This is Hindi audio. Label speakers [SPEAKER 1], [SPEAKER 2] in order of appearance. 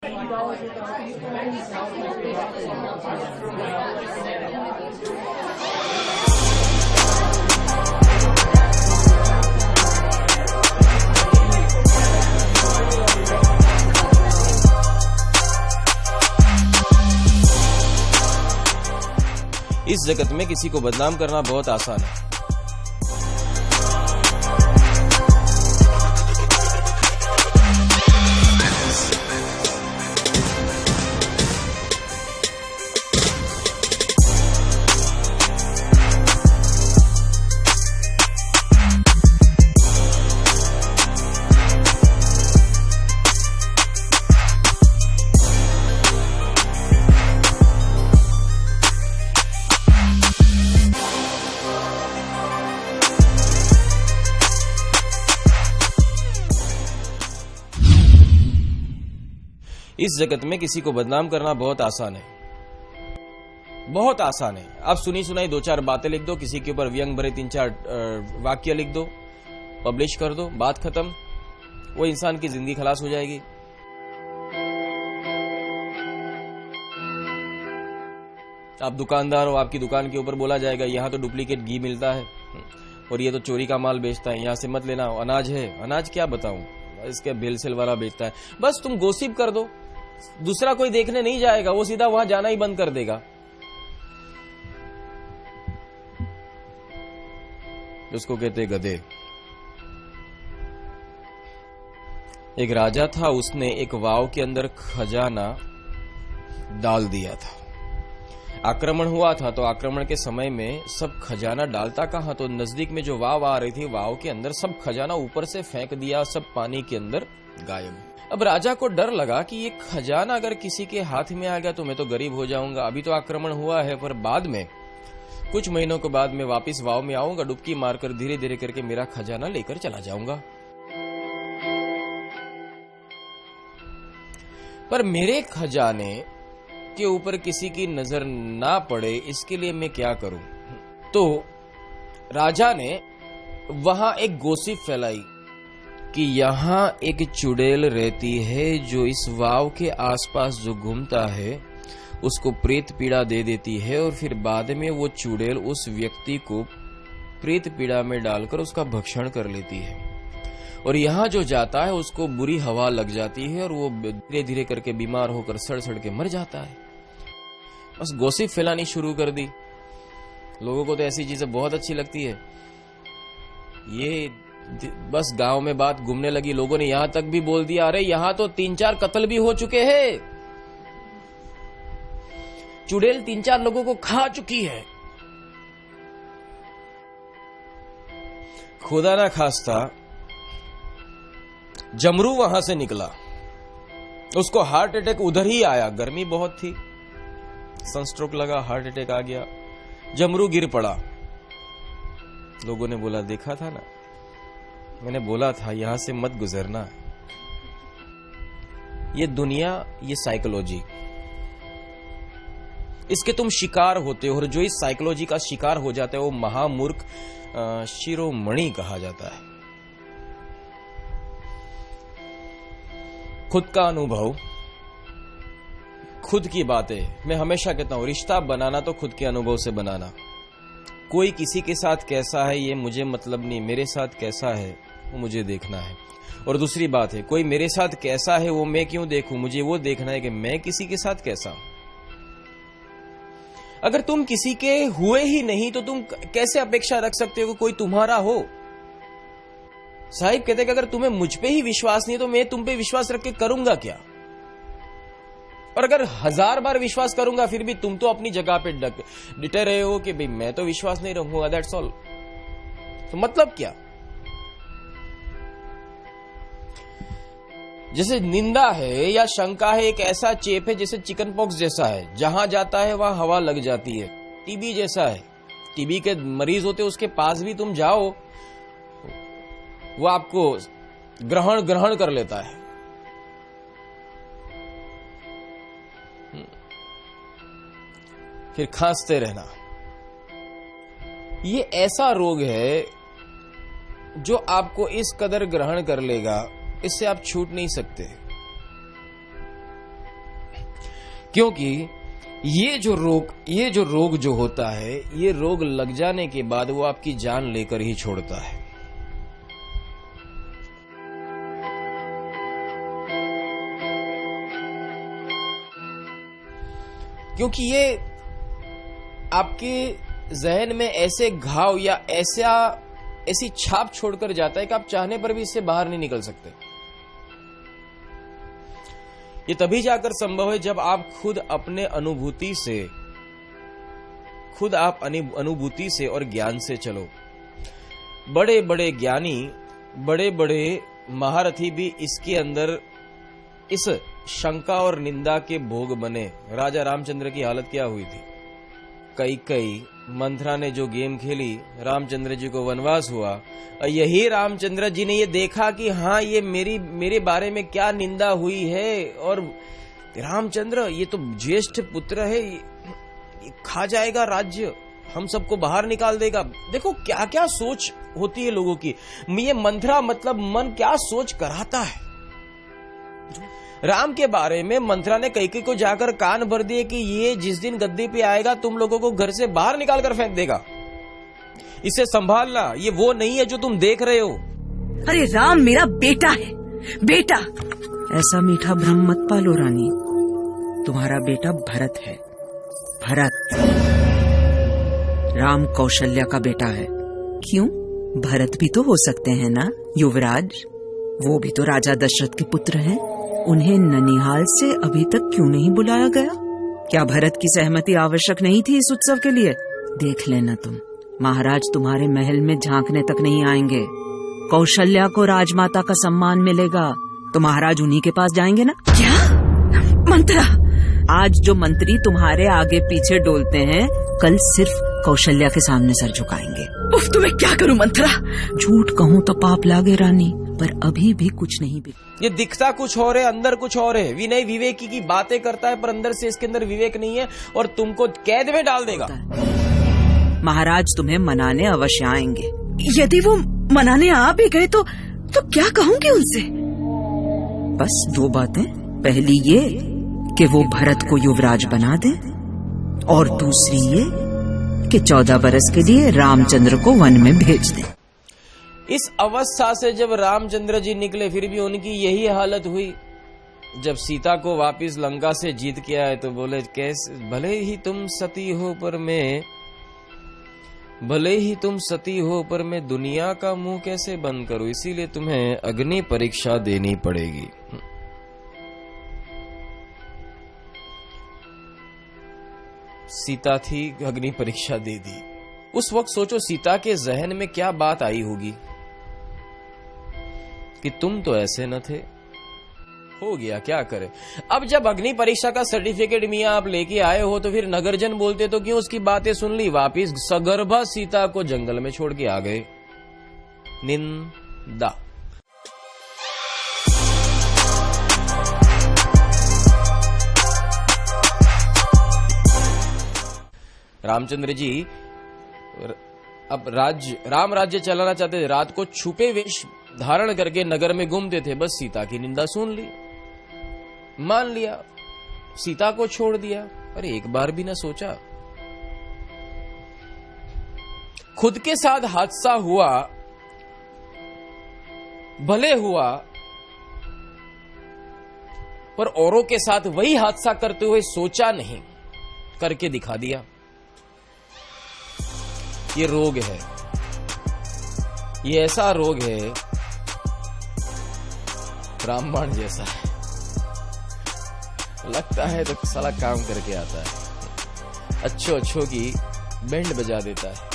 [SPEAKER 1] इस जगत में किसी को बदनाम करना बहुत आसान है। इस जगत में किसी को बदनाम करना बहुत आसान है, बहुत आसान है। आप सुनी सुनाई दो चार बातें लिख दो, किसी के ऊपर व्यंग भरे तीन चार वाक्य लिख दो, पब्लिश कर दो, बात खत्म। वो इंसान की जिंदगी खलास हो जाएगी। आप दुकानदार हो, आपकी दुकान के ऊपर बोला जाएगा यहां तो डुप्लीकेट घी मिलता है और ये तो चोरी का माल बेचता है, यहां से मत लेना। अनाज है, अनाज क्या बताऊं, इसके भेलसेल वाला बेचता है। बस तुम गोसिप कर दो, दूसरा कोई देखने नहीं जाएगा, वो सीधा वहां जाना ही बंद कर देगा। उसको कहते गधे। एक राजा था, उसने एक वाव के अंदर खजाना डाल दिया था। आक्रमण हुआ था तो आक्रमण के समय में सब खजाना डालता कहां, तो नजदीक में जो वाव आ रही थी, वाव के अंदर सब खजाना ऊपर से फेंक दिया, सब पानी के अंदर गायब। अब राजा को डर लगा कि ये खजाना अगर किसी के हाथ में आ गया तो मैं तो गरीब हो जाऊंगा। अभी तो आक्रमण हुआ है, पर बाद में कुछ महीनों के बाद मैं वापस वाव में आऊंगा, डुबकी मारकर धीरे धीरे करके मेरा खजाना लेकर चला जाऊंगा। पर मेरे खजाने के ऊपर किसी की नजर ना पड़े, इसके लिए मैं क्या करूं? तो राजा ने वहां एक गोसिप फैलाई कि यहां एक चुड़ैल रहती है जो इस वाव के आसपास जो घूमता है उसको प्रेत पीड़ा दे देती है, और फिर बाद में वो चुड़ैल उस व्यक्ति को प्रेत पीड़ा में डालकर उसका भक्षण कर लेती है, और यहां जो जाता है उसको बुरी हवा लग जाती है और वो धीरे धीरे करके बीमार होकर सड़ सड़ के मर जाता है। बस गोसिप फैलानी शुरू कर दी। लोगों को तो ऐसी चीजें बहुत अच्छी लगती है। ये बस गांव में बात घूमने लगी, लोगों ने यहां तक भी बोल दिया, अरे यहां तो 3-4 कत्ल भी हो चुके हैं, चुड़ैल 3-4 लोगों को खा चुकी है। खुदा ना खास्ता जमरू वहां से निकला, उसको हार्ट अटैक उधर ही आया। गर्मी बहुत थी, सनस्ट्रोक लगा, हार्ट अटैक आ गया, जमरू गिर पड़ा। लोगों ने बोला, देखा था ना, मैंने बोला था यहां से मत गुजरना। ये दुनिया, ये साइकोलॉजी, इसके तुम शिकार होते हो, और जो इस साइकोलॉजी का शिकार हो जाता है वो महामूर्ख शिरोमणि कहा जाता है। खुद का अनुभव, खुद की बातें, मैं हमेशा कहता हूं रिश्ता बनाना तो खुद के अनुभव से बनाना। कोई किसी के साथ कैसा है ये मुझे मतलब नहीं, मेरे साथ कैसा है वो मुझे देखना है। और दूसरी बात है, कोई मेरे साथ कैसा है वो मैं क्यों देखूं, मुझे वो देखना है कि मैं किसी के साथ कैसा हूं। अगर तुम किसी के हुए ही नहीं तो तुम कैसे अपेक्षा रख सकते हो कि कोई तुम्हारा हो? साहिब कहते कि अगर तुम्हें मुझ पे ही विश्वास नहीं तो मैं तुम पे विश्वास रख के करूंगा क्या? और अगर 1000 बार विश्वास करूंगा फिर भी तुम तो अपनी जगह पे डिटे रहे हो कि भाई मैं तो विश्वास नहीं रखूंगा, दैट्स ऑल। तो मतलब क्या? जैसे निंदा है या शंका है, एक ऐसा चेप है जैसे चिकन पॉक्स जैसा है, जहां जाता है वहां हवा लग जाती है। टीबी जैसा है, टीबी के मरीज होते उसके पास भी तुम जाओ वो आपको ग्रहण कर लेता है। फिर खांसते रहना। ये ऐसा रोग है जो आपको इस कदर ग्रहण कर लेगा, इससे आप छूट नहीं सकते। क्योंकि ये जो रोग जो होता है, ये रोग लग जाने के बाद वो आपकी जान लेकर ही छोड़ता है। क्योंकि ये आपके जहन में ऐसे घाव या ऐसी छाप छोड़कर जाता है कि आप चाहने पर भी इससे बाहर नहीं निकल सकते। ये तभी जाकर संभव है जब आप खुद अपने अनुभूति से और ज्ञान से चलो। बड़े बड़े ज्ञानी, बड़े बड़े महारथी भी इसके अंदर इस शंका और निंदा के भोग बने। राजा रामचंद्र की हालत क्या हुई थी? कई मंथरा ने जो गेम खेली, रामचंद्र जी को वनवास हुआ, और यही रामचंद्र जी ने ये देखा कि हाँ, ये मेरे बारे में क्या निंदा हुई है, और रामचंद्र ये तो ज्येष्ठ पुत्र है, ये खा जाएगा राज्य, हम सबको बाहर निकाल देगा। देखो क्या क्या सोच होती है लोगों की। ये मंथरा मतलब मन क्या सोच कराता है। राम के बारे में मंथरा ने कैकेयी को जाकर कान भर दिए कि ये जिस दिन गद्दी पे आएगा तुम लोगों को घर से बाहर निकाल कर फेंक देगा, इसे संभालना, ये वो नहीं है जो तुम देख रहे हो।
[SPEAKER 2] अरे राम मेरा बेटा है, बेटा।
[SPEAKER 3] ऐसा मीठा भ्रम मत पालो रानी, तुम्हारा बेटा भरत है। भरत राम कौशल्या का बेटा है।
[SPEAKER 2] क्यों?
[SPEAKER 3] भरत भी तो हो सकते हैं ना युवराज, वो भी तो राजा दशरथ के पुत्र हैं। उन्हें ननिहाल से अभी तक क्यों नहीं बुलाया गया? क्या भरत की सहमति आवश्यक नहीं थी इस उत्सव के लिए? देख लेना तुम, महाराज तुम्हारे महल में झांकने तक नहीं आएंगे। कौशल्या को राजमाता का सम्मान मिलेगा तो महाराज उन्हीं के पास जाएंगे ना।
[SPEAKER 2] क्या? मंत्रा?
[SPEAKER 3] आज जो मंत्री तुम्हारे आगे पीछे डोलते हैं, कल सिर्फ कौशल्या के सामने सर झुकाएंगे।
[SPEAKER 2] उफ, तो मैं क्या करूं मंत्रा?
[SPEAKER 3] झूठ कहूं तो पाप लागे रानी, पर अभी भी कुछ नहीं बिगड़ा।
[SPEAKER 1] ये दिखता कुछ और है, अंदर कुछ और है। विनय विवेकी की बातें करता है पर अंदर से इसके अंदर विवेक नहीं है और तुमको कैद में डाल देगा।
[SPEAKER 3] महाराज तुम्हें मनाने अवश्य आएंगे।
[SPEAKER 2] यदि वो मनाने आ भी गए तो क्या कहूंगी उनसे?
[SPEAKER 3] बस दो बातें। पहली ये कि वो भरत को युवराज बना दे, और दूसरी ये कि 14 बरस के लिए रामचंद्र को वन में भेज दे।
[SPEAKER 1] इस अवस्था से जब रामचंद्र जी निकले फिर भी उनकी यही हालत हुई। जब सीता को वापस लंका से जीत के आए तो बोले, कैसे भले ही तुम सती हो पर मैं दुनिया का मुंह कैसे बंद करूं, इसीलिए तुम्हें अग्नि परीक्षा देनी पड़ेगी। सीता थी, अग्नि परीक्षा दे दी। उस वक्त सोचो सीता के जहन में क्या बात आई होगी कि तुम तो ऐसे न थे। हो गया, क्या करे। अब जब अग्नि परीक्षा का सर्टिफिकेट मियां आप लेके आए हो तो फिर नगरजन बोलते तो क्यों उसकी बातें सुन ली। वापिस सगर्भा सीता को जंगल में छोड़ के आ गए। निंदा। रामचंद्र जी अब राम राज्य चलाना चाहते थे। रात को छुपे वेश धारण करके नगर में घूमते थे। बस सीता की निंदा सुन ली, मान लिया, सीता को छोड़ दिया। अरे एक बार भी ना सोचा। खुद के साथ हादसा हुआ, भले हुआ, पर औरों के साथ वही हादसा करते हुए सोचा नहीं, करके दिखा दिया। ये रोग है, ये ऐसा रोग है रामबाण जैसा है। लगता है तो साला काम करके आता है, अच्छों की बैंड बजा देता है।